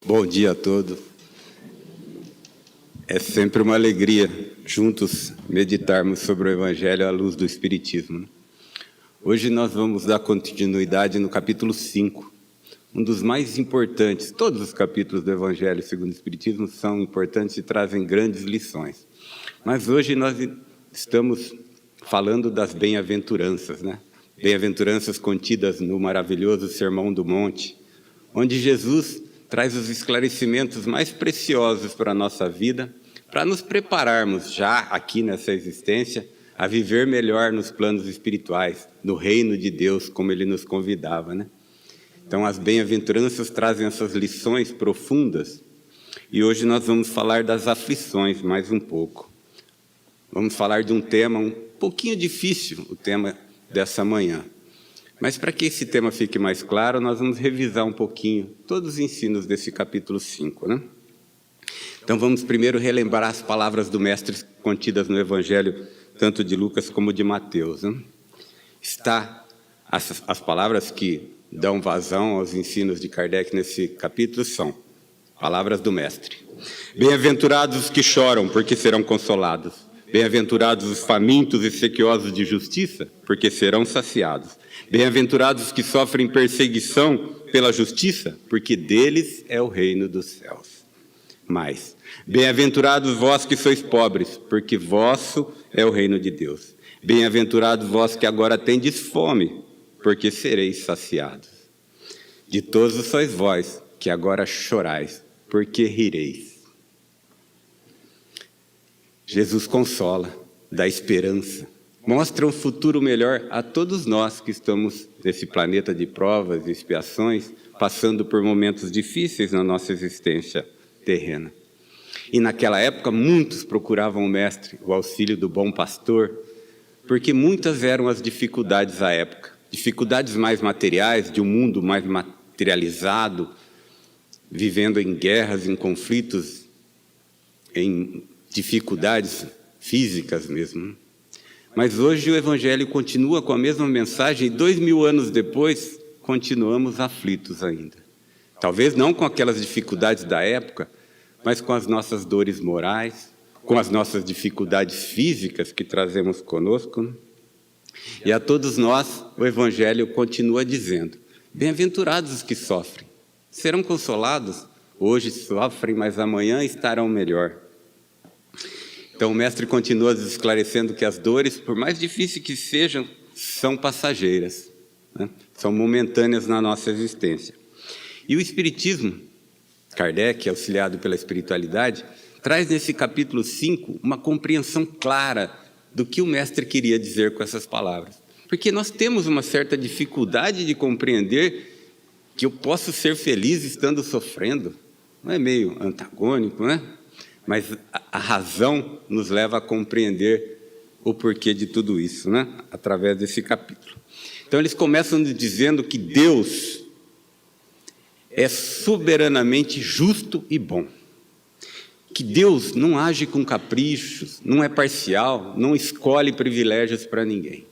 Bom dia a todos. É sempre uma alegria juntos meditarmos sobre o Evangelho à luz do Espiritismo. Hoje nós vamos dar continuidade no capítulo 5, um dos mais importantes. Todos os capítulos do Evangelho segundo o Espiritismo são importantes e trazem grandes lições. Mas hoje nós estamos falando das bem-aventuranças, né? Bem-aventuranças contidas no maravilhoso Sermão do Monte, onde Jesus traz os esclarecimentos mais preciosos para a nossa vida, para nos prepararmos já aqui nessa existência a viver melhor nos planos espirituais, no reino de Deus, como Ele nos convidava, né? Então, as bem-aventuranças trazem essas lições profundas e hoje nós vamos falar das aflições mais um pouco. Vamos falar de um tema um pouquinho difícil, o tema dessa manhã. Mas para que esse tema fique mais claro, nós vamos revisar um pouquinho todos os ensinos desse capítulo 5, né? Então vamos primeiro relembrar as palavras do Mestre contidas no Evangelho, tanto de Lucas como de Mateus, né? As palavras que dão vazão aos ensinos de Kardec nesse capítulo são palavras do Mestre. Bem-aventurados os que choram, porque serão consolados. Bem-aventurados os famintos e sequiosos de justiça, porque serão saciados. Bem-aventurados os que sofrem perseguição pela justiça, porque deles é o reino dos céus. Mais, bem-aventurados vós que sois pobres, porque vosso é o reino de Deus. Bem-aventurados vós que agora tendes fome, porque sereis saciados. Ditosos sois vós que agora chorais, porque rireis. Jesus consola, dá esperança, mostra um futuro melhor a todos nós que estamos nesse planeta de provas e expiações, passando por momentos difíceis na nossa existência terrena. E naquela época muitos procuravam o Mestre, o auxílio do bom pastor, porque muitas eram as dificuldades à época, dificuldades mais materiais, de um mundo mais materializado, vivendo em guerras, em conflitos, em dificuldades físicas mesmo. Mas hoje o Evangelho continua com a mesma mensagem e 2000 anos depois continuamos aflitos ainda. Talvez não com aquelas dificuldades da época, mas com as nossas dores morais, com as nossas dificuldades físicas que trazemos conosco. E a todos nós o Evangelho continua dizendo: bem-aventurados os que sofrem, serão consolados, hoje sofrem, mas amanhã estarão melhor. Então o Mestre continua esclarecendo que as dores, por mais difíceis que sejam, são passageiras, né? São momentâneas na nossa existência. E o Espiritismo, Kardec, auxiliado pela espiritualidade, traz nesse capítulo 5 uma compreensão clara do que o Mestre queria dizer com essas palavras. Porque nós temos uma certa dificuldade de compreender que eu posso ser feliz estando sofrendo. Não é meio antagônico, né? Mas a razão nos leva a compreender o porquê de tudo isso, né? Através desse capítulo. Então, eles começam dizendo que Deus é soberanamente justo e bom. Que Deus não age com caprichos, não é parcial, não escolhe privilégios para ninguém.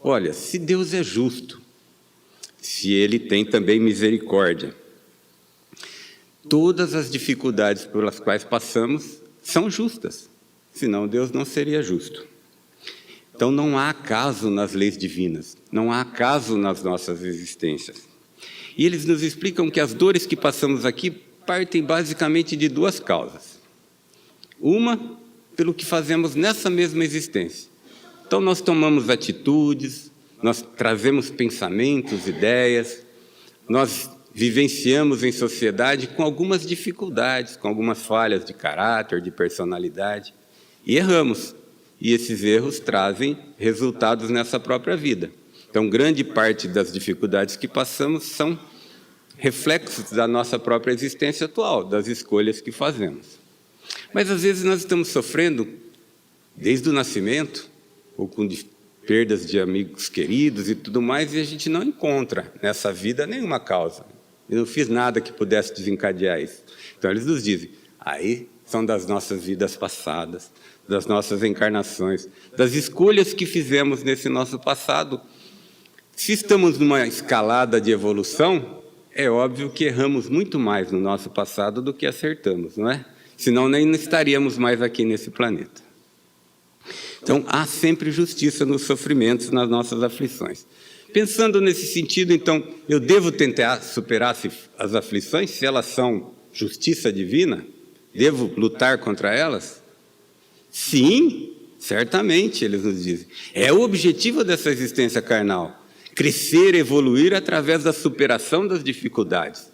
Olha, se Deus é justo, se Ele tem também misericórdia, todas as dificuldades pelas quais passamos são justas, senão Deus não seria justo. Então não há acaso nas leis divinas, não há acaso nas nossas existências. E eles nos explicam que as dores que passamos aqui partem basicamente de duas causas. Uma, pelo que fazemos nessa mesma existência. Então nós tomamos atitudes, nós trazemos pensamentos, ideias, nós vivenciamos em sociedade com algumas dificuldades, com algumas falhas de caráter, de personalidade, e erramos. E esses erros trazem resultados nessa própria vida. Então, grande parte das dificuldades que passamos são reflexos da nossa própria existência atual, das escolhas que fazemos. Mas, às vezes, nós estamos sofrendo desde o nascimento, ou com perdas de amigos queridos e tudo mais, e a gente não encontra nessa vida nenhuma causa. Eu não fiz nada que pudesse desencadear isso. Então, eles nos dizem, aí são das nossas vidas passadas, das nossas encarnações, das escolhas que fizemos nesse nosso passado. Se estamos numa escalada de evolução, é óbvio que erramos muito mais no nosso passado do que acertamos, não é? Senão nem estaríamos mais aqui nesse planeta. Então, há sempre justiça nos sofrimentos, nas nossas aflições. Pensando nesse sentido, então, eu devo tentar superar as aflições, se elas são justiça divina? Devo lutar contra elas? Sim, certamente, eles nos dizem. É o objetivo dessa existência carnal. Crescer, evoluir através da superação das dificuldades.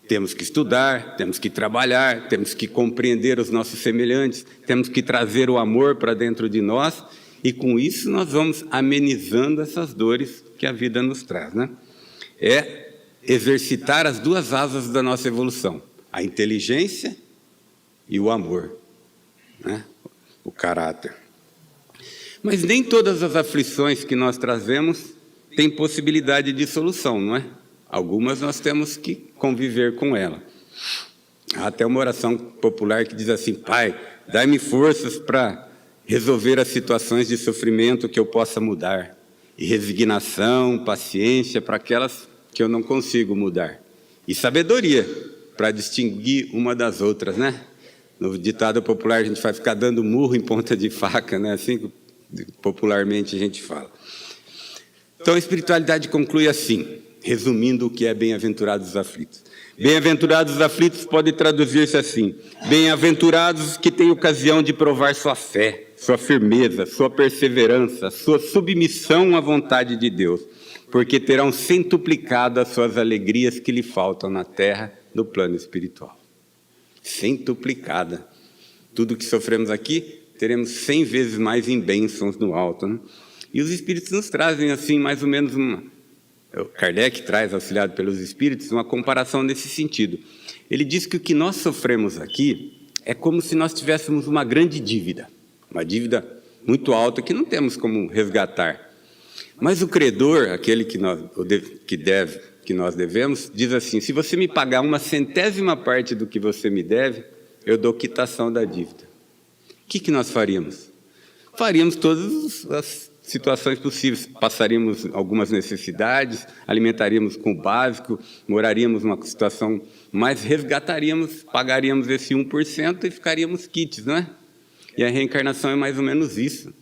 Temos que estudar, temos que trabalhar, temos que compreender os nossos semelhantes, temos que trazer o amor para dentro de nós, e com isso nós vamos amenizando essas dores que a vida nos traz, né? É exercitar as duas asas da nossa evolução, a inteligência e o amor, né? O caráter. Mas nem todas as aflições que nós trazemos têm possibilidade de solução, não é? Algumas nós temos que conviver com ela. Há até uma oração popular que diz assim: Pai, dai-me forças para resolver as situações de sofrimento que eu possa mudar, e resignação, paciência para aquelas que eu não consigo mudar, e sabedoria para distinguir uma das outras, né? No ditado popular a gente vai ficar dando murro em ponta de faca, né? Assim popularmente a gente fala. Então a espiritualidade conclui assim, resumindo o que é bem-aventurados os aflitos. Bem-aventurados os aflitos pode traduzir-se assim: bem-aventurados que têm ocasião de provar sua fé, sua firmeza, sua perseverança, sua submissão à vontade de Deus, porque terão centuplicado as suas alegrias que lhe faltam na terra, no plano espiritual. Centuplicada. Tudo que sofremos aqui, teremos 100 vezes mais em bênçãos no alto, né? E os Espíritos nos trazem, assim, mais ou menos Kardec traz, auxiliado pelos Espíritos, uma comparação nesse sentido. Ele diz que o que nós sofremos aqui é como se nós tivéssemos uma grande dívida, uma dívida muito alta que não temos como resgatar. Mas o credor, aquele que nós devemos, diz assim: se você me pagar 1/100ª parte do que você me deve, eu dou quitação da dívida. O que nós faríamos? Faríamos todas as situações possíveis, passaríamos algumas necessidades, alimentaríamos com o básico, moraríamos numa situação, mas resgataríamos, pagaríamos esse 1% e ficaríamos quites, não é? E a reencarnação é mais ou menos isso.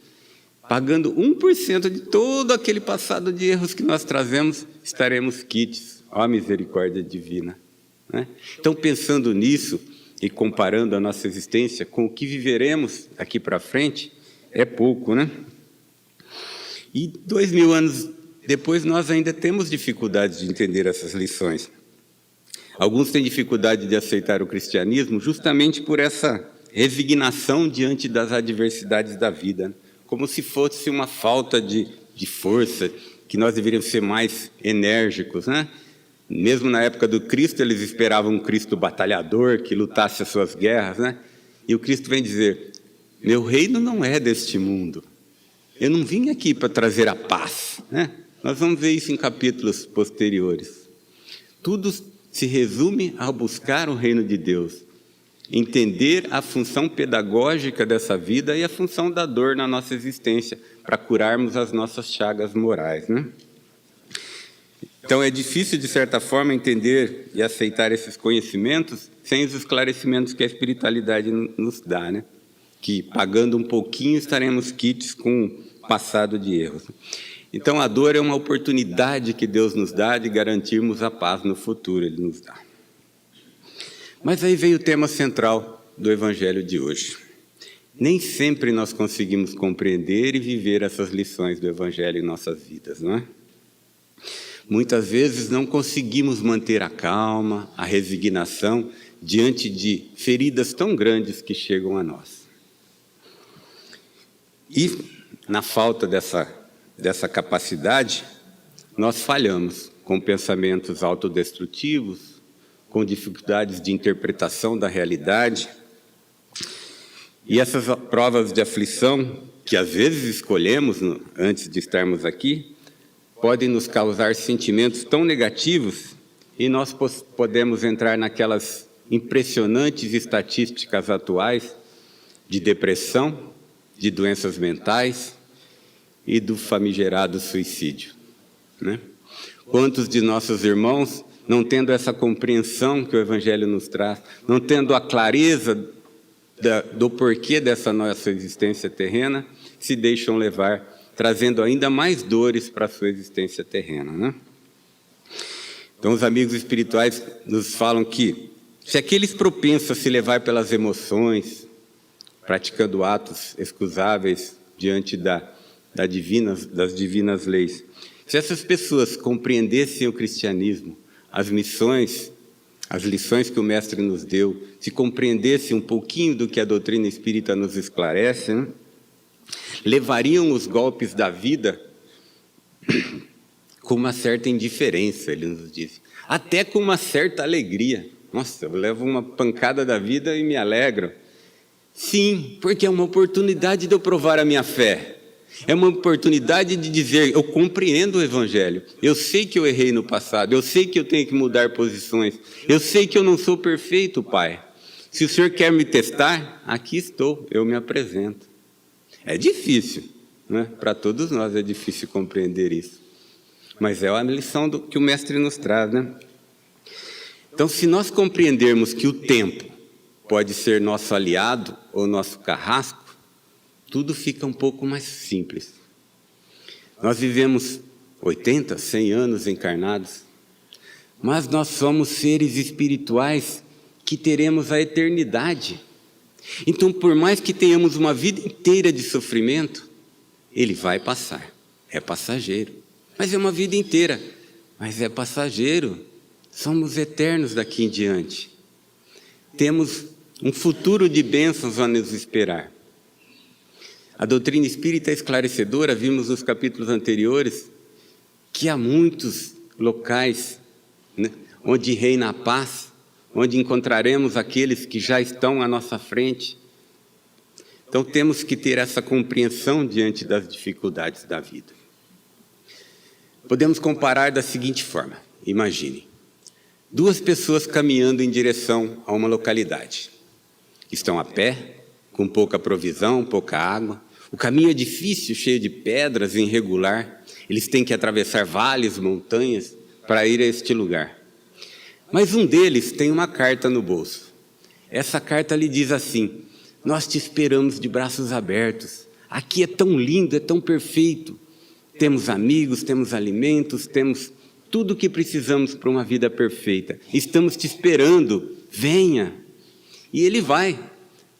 Pagando 1% de todo aquele passado de erros que nós trazemos, estaremos quites. Ó, a misericórdia divina, né? Então, pensando nisso e comparando a nossa existência com o que viveremos daqui para frente, é pouco, né? E 2000 anos depois, nós ainda temos dificuldades de entender essas lições. Alguns têm dificuldade de aceitar o cristianismo justamente por essa resignação diante das adversidades da vida, como se fosse uma falta de força, que nós deveríamos ser mais enérgicos, né? Mesmo na época do Cristo, eles esperavam um Cristo batalhador, que lutasse as suas guerras, né? E o Cristo vem dizer: meu reino não é deste mundo. Eu não vim aqui para trazer a paz, né? Nós vamos ver isso em capítulos posteriores. Tudo se resume a buscar o reino de Deus, entender a função pedagógica dessa vida e a função da dor na nossa existência, para curarmos as nossas chagas morais, né? Então é difícil, de certa forma, entender e aceitar esses conhecimentos sem os esclarecimentos que a espiritualidade nos dá, né? Que pagando um pouquinho estaremos quites com o passado de erros. Então a dor é uma oportunidade que Deus nos dá de garantirmos a paz no futuro, Ele nos dá. Mas aí veio o tema central do Evangelho de hoje. Nem sempre nós conseguimos compreender e viver essas lições do Evangelho em nossas vidas, não é? Muitas vezes não conseguimos manter a calma, a resignação diante de feridas tão grandes que chegam a nós. E, na falta dessa capacidade, nós falhamos com pensamentos autodestrutivos, com dificuldades de interpretação da realidade. E essas provas de aflição, que às vezes escolhemos antes de estarmos aqui, podem nos causar sentimentos tão negativos e nós podemos entrar naquelas impressionantes estatísticas atuais de depressão, de doenças mentais e do famigerado suicídio, né? Quantos de nossos irmãos não tendo essa compreensão que o Evangelho nos traz, não tendo a clareza do porquê dessa nossa existência terrena, se deixam levar, trazendo ainda mais dores para a sua existência terrena, né? Então, os amigos espirituais nos falam que, se aqueles propensos a se levar pelas emoções, praticando atos excusáveis diante das divinas leis, se essas pessoas compreendessem o cristianismo, as lições que o Mestre nos deu, se compreendessem um pouquinho do que a doutrina espírita nos esclarece, né, levariam os golpes da vida com uma certa indiferença, ele nos diz, até com uma certa alegria. Nossa, eu levo uma pancada da vida e me alegro. Sim, porque é uma oportunidade de eu provar a minha fé. É uma oportunidade de dizer, eu compreendo o Evangelho, eu sei que eu errei no passado, eu sei que eu tenho que mudar posições, eu sei que eu não sou perfeito, Pai. Se o Senhor quer me testar, aqui estou, eu me apresento. É difícil, né? Para todos nós é difícil compreender isso. Mas é a lição que o Mestre nos traz, né? Então, se nós compreendermos que o tempo pode ser nosso aliado ou nosso carrasco, tudo fica um pouco mais simples. Nós vivemos 80, 100 anos encarnados, mas nós somos seres espirituais que teremos a eternidade. Então, por mais que tenhamos uma vida inteira de sofrimento, ele vai passar. É passageiro. Mas é uma vida inteira. Mas é passageiro. Somos eternos daqui em diante. Temos um futuro de bênçãos a nos esperar. A doutrina espírita é esclarecedora, vimos nos capítulos anteriores, que há muitos locais, né, onde reina a paz, onde encontraremos aqueles que já estão à nossa frente. Então temos que ter essa compreensão diante das dificuldades da vida. Podemos comparar da seguinte forma, imagine, duas pessoas caminhando em direção a uma localidade. Estão a pé, com pouca provisão, pouca água. O caminho é difícil, cheio de pedras, irregular. Eles têm que atravessar vales, montanhas, para ir a este lugar. Mas um deles tem uma carta no bolso. Essa carta lhe diz assim, nós te esperamos de braços abertos. Aqui é tão lindo, é tão perfeito. Temos amigos, temos alimentos, temos tudo o que precisamos para uma vida perfeita. Estamos te esperando, venha. E ele vai.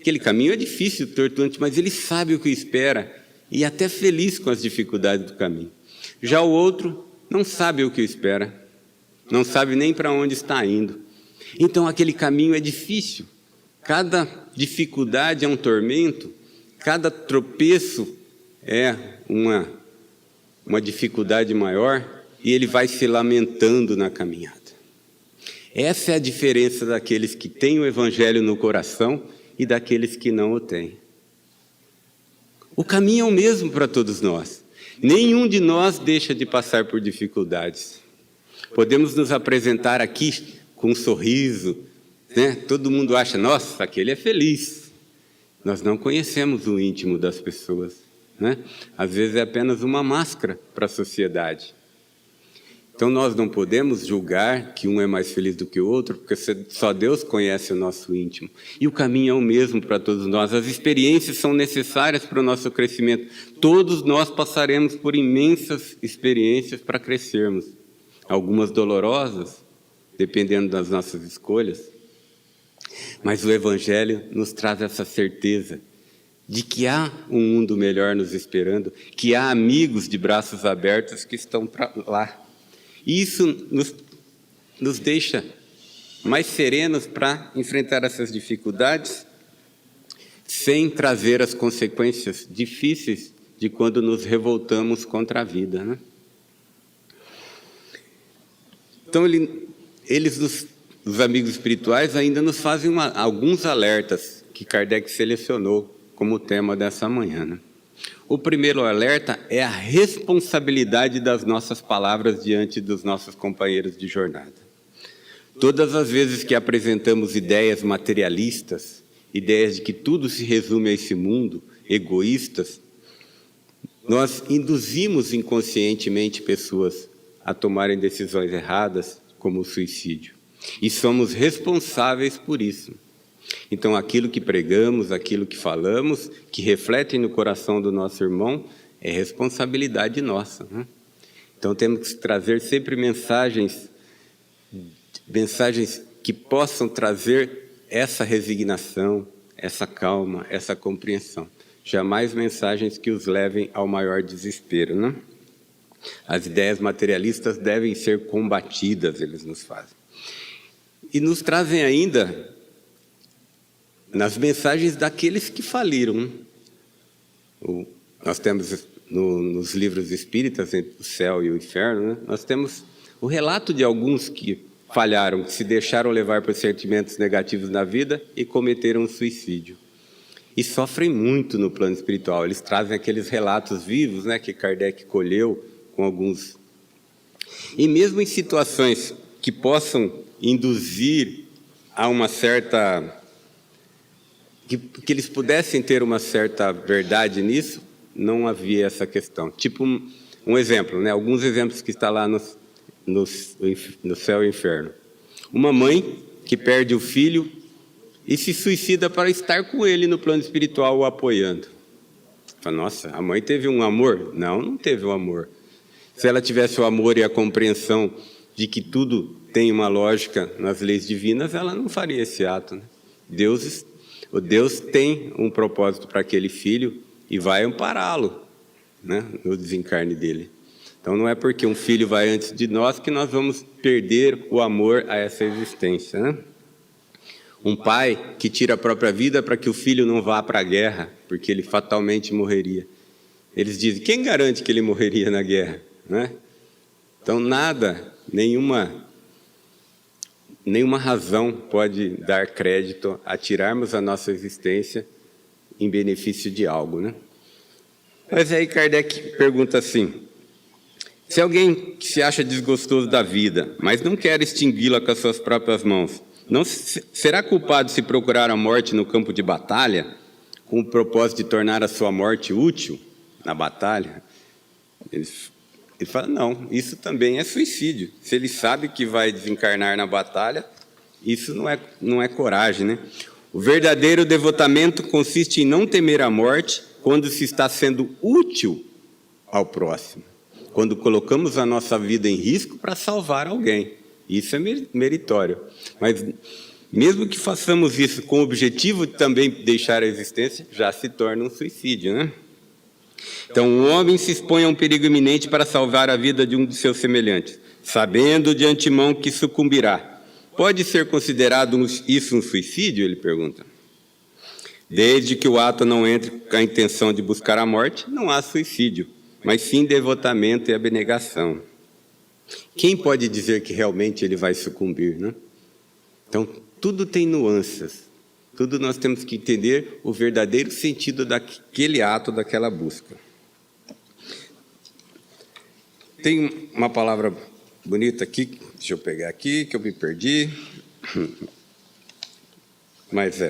Aquele caminho é difícil, tortuante, mas ele sabe o que espera e é até feliz com as dificuldades do caminho. Já o outro não sabe o que espera, não sabe nem para onde está indo. Então aquele caminho é difícil. Cada dificuldade é um tormento, cada tropeço é uma dificuldade maior e ele vai se lamentando na caminhada. Essa é a diferença daqueles que têm o Evangelho no coração e daqueles que não o têm. O caminho é o mesmo para todos nós. Nenhum de nós deixa de passar por dificuldades. Podemos nos apresentar aqui com um sorriso, né? Todo mundo acha, nossa, aquele é feliz. Nós não conhecemos o íntimo das pessoas, né? Às vezes é apenas uma máscara para a sociedade. Então nós não podemos julgar que um é mais feliz do que o outro, porque só Deus conhece o nosso íntimo. E o caminho é o mesmo para todos nós. As experiências são necessárias para o nosso crescimento. Todos nós passaremos por imensas experiências para crescermos. Algumas dolorosas, dependendo das nossas escolhas. Mas o Evangelho nos traz essa certeza de que há um mundo melhor nos esperando, que há amigos de braços abertos que estão para lá. E isso nos deixa mais serenos para enfrentar essas dificuldades, sem trazer as consequências difíceis de quando nos revoltamos contra a vida, né? Então, os amigos espirituais ainda nos fazem alguns alertas que Kardec selecionou como tema dessa manhã, né? O primeiro alerta é a responsabilidade das nossas palavras diante dos nossos companheiros de jornada. Todas as vezes que apresentamos ideias materialistas, ideias de que tudo se resume a esse mundo, egoístas, nós induzimos inconscientemente pessoas a tomarem decisões erradas, como o suicídio. E somos responsáveis por isso. Então, aquilo que pregamos, aquilo que falamos, que refletem no coração do nosso irmão, é responsabilidade nossa, né? Então, temos que trazer sempre mensagens que possam trazer essa resignação, essa calma, essa compreensão. Jamais mensagens que os levem ao maior desespero, né? As ideias materialistas devem ser combatidas, eles nos fazem. E nos trazem ainda nas mensagens daqueles que faliram. Nós temos nos livros espíritas, entre o céu e o inferno, né? Nós temos o relato de alguns que falharam, que se deixaram levar por sentimentos negativos na vida e cometeram suicídio. E sofrem muito no plano espiritual. Eles trazem aqueles relatos vivos, né, que Kardec colheu com alguns. E mesmo em situações que possam induzir a uma certa... que eles pudessem ter uma certa verdade nisso, não havia essa questão. Tipo um exemplo, né? Alguns exemplos que estão lá no céu e inferno. Uma mãe que perde o filho e se suicida para estar com ele no plano espiritual, o apoiando. Fala, nossa, a mãe teve um amor? Não, não teve um amor. Se ela tivesse o amor e a compreensão de que tudo tem uma lógica nas leis divinas, ela não faria esse ato, né? Deus tem um propósito para aquele filho e vai ampará-lo, né, no desencarne dele. Então, não é porque um filho vai antes de nós que nós vamos perder o amor a essa existência, né? Um pai que tira a própria vida para que o filho não vá para a guerra, porque ele fatalmente morreria. Eles dizem, quem garante que ele morreria na guerra, né? Então, nenhuma razão pode dar crédito a tirarmos a nossa existência em benefício de algo, né? Mas aí Kardec pergunta assim, se alguém que se acha desgostoso da vida, mas não quer extingui-la com as suas próprias mãos, não será culpado se procurar a morte no campo de batalha, com o propósito de tornar a sua morte útil na batalha? Ele fala, não, isso também é suicídio. Se ele sabe que vai desencarnar na batalha, isso não é coragem, né? O verdadeiro devotamento consiste em não temer a morte quando se está sendo útil ao próximo. Quando colocamos a nossa vida em risco para salvar alguém. Isso é meritório. Mas, mesmo que façamos isso com o objetivo de também deixar a existência, já se torna um suicídio, né? Então, o homem se expõe a um perigo iminente para salvar a vida de um de seus semelhantes, sabendo de antemão que sucumbirá. Pode ser considerado isso um suicídio? Ele pergunta. Desde que o ato não entre com a intenção de buscar a morte, não há suicídio, mas sim devotamento e abnegação. Quem pode dizer que realmente ele vai sucumbir, né? Então, tudo tem nuances. Tudo nós temos que entender o verdadeiro sentido daquele ato, daquela busca. Tem uma palavra bonita aqui, deixa eu pegar aqui, que eu me perdi. Mas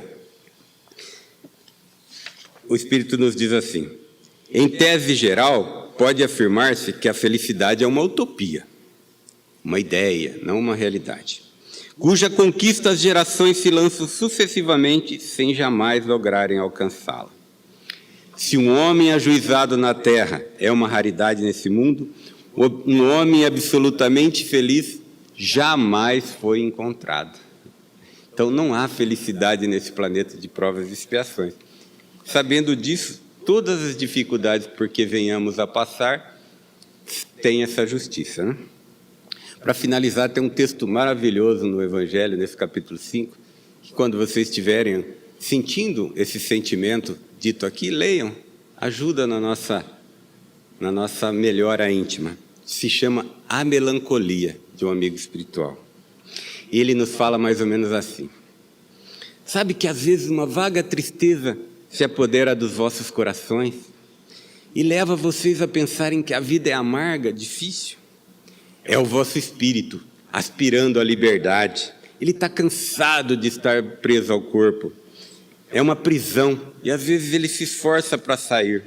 o Espírito nos diz assim, em tese geral, pode afirmar-se que a felicidade é uma utopia, uma ideia, não uma realidade, cuja conquista as gerações se lançam sucessivamente sem jamais lograrem alcançá-la. Se um homem ajuizado na terra é uma raridade nesse mundo, um homem absolutamente feliz jamais foi encontrado. Então, não há felicidade nesse planeta de provas e expiações. Sabendo disso, todas as dificuldades por que venhamos a passar, tem essa justiça, né? Para finalizar, tem um texto maravilhoso no Evangelho, nesse capítulo 5, que quando vocês estiverem sentindo esse sentimento dito aqui, leiam, ajuda na nossa melhora íntima. Se chama A Melancolia, de um amigo espiritual. E ele nos fala mais ou menos assim. Sabe que às vezes uma vaga tristeza se apodera dos vossos corações e leva vocês a pensarem que a vida é amarga, difícil? É o vosso espírito aspirando à liberdade. Ele está cansado de estar preso ao corpo. É uma prisão e às vezes ele se esforça para sair.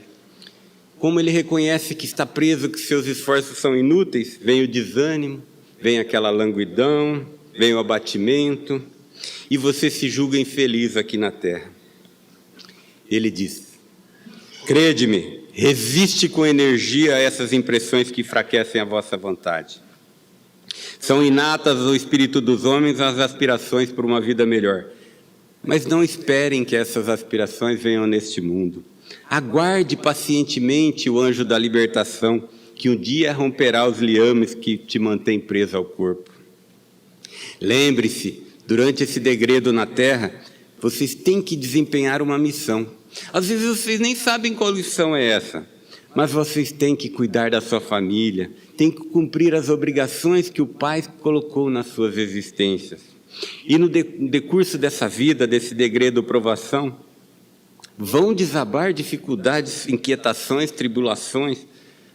Como ele reconhece que está preso, que seus esforços são inúteis, vem o desânimo, vem aquela languidão, vem o abatimento, e você se julga infeliz aqui na terra. Ele diz: crede-me, resiste com energia a essas impressões que enfraquecem a vossa vontade. São inatas ao espírito dos homens as aspirações por uma vida melhor. Mas não esperem que essas aspirações venham neste mundo. Aguarde pacientemente o anjo da libertação, que um dia romperá os liames que te mantêm preso ao corpo. Lembre-se, durante esse degredo na terra, vocês têm que desempenhar uma missão. Às vezes vocês nem sabem qual missão é essa, mas vocês têm que cuidar da sua família, têm que cumprir as obrigações que o Pai colocou nas suas existências. E no decurso dessa vida, desse degredo provação, vão desabar dificuldades, inquietações, tribulações,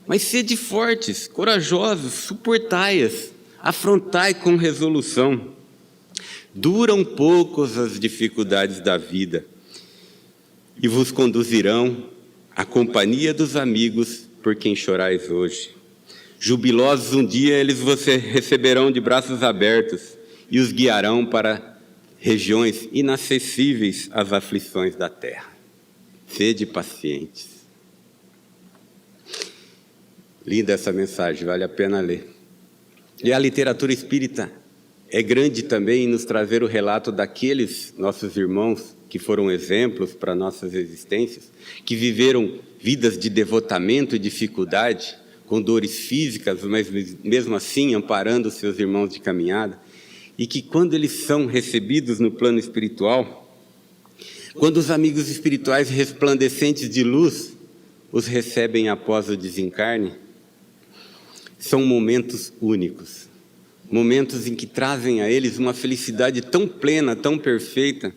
mas sede fortes, corajosos, suportai-as, afrontai com resolução. Duram poucos as dificuldades da vida e vos conduzirão à companhia dos amigos por quem chorais hoje. Jubilosos um dia eles você receberão de braços abertos e os guiarão para regiões inacessíveis às aflições da terra. Sede pacientes. Linda essa mensagem, vale a pena ler. E a literatura espírita é grande também em nos trazer o relato daqueles nossos irmãos que foram exemplos para nossas existências, que viveram vidas de devotamento e dificuldade, com dores físicas, mas mesmo assim amparando seus irmãos de caminhada, e que quando eles são recebidos no plano espiritual, quando os amigos espirituais resplandecentes de luz os recebem após o desencarne, são momentos únicos, momentos em que trazem a eles uma felicidade tão plena, tão perfeita,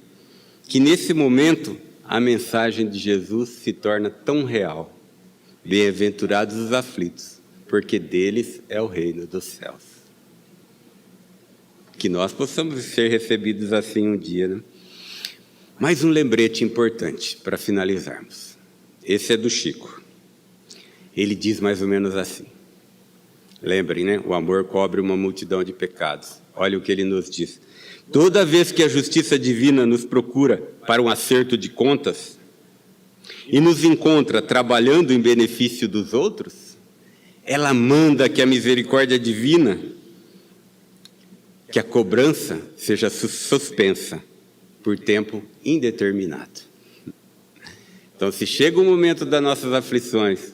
que nesse momento a mensagem de Jesus se torna tão real. Bem-aventurados os aflitos, porque deles é o reino dos céus. Que nós possamos ser recebidos assim um dia, né? Mais um lembrete importante para finalizarmos. Esse é do Chico. Ele diz mais ou menos assim. Lembrem, né? O amor cobre uma multidão de pecados. Olha o que ele nos diz. Toda vez que a justiça divina nos procura para um acerto de contas e nos encontra trabalhando em benefício dos outros, ela manda que a misericórdia divina, que a cobrança seja suspensa por tempo indeterminado. Então, se chega o momento das nossas aflições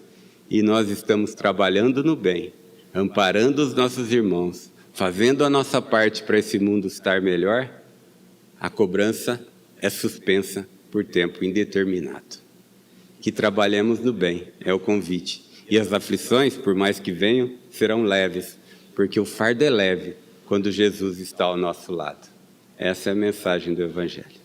e nós estamos trabalhando no bem, amparando os nossos irmãos, fazendo a nossa parte para esse mundo estar melhor, a cobrança é suspensa por tempo indeterminado. Que trabalhemos no bem, é o convite. E as aflições, por mais que venham, serão leves, porque o fardo é leve quando Jesus está ao nosso lado. Essa é a mensagem do Evangelho.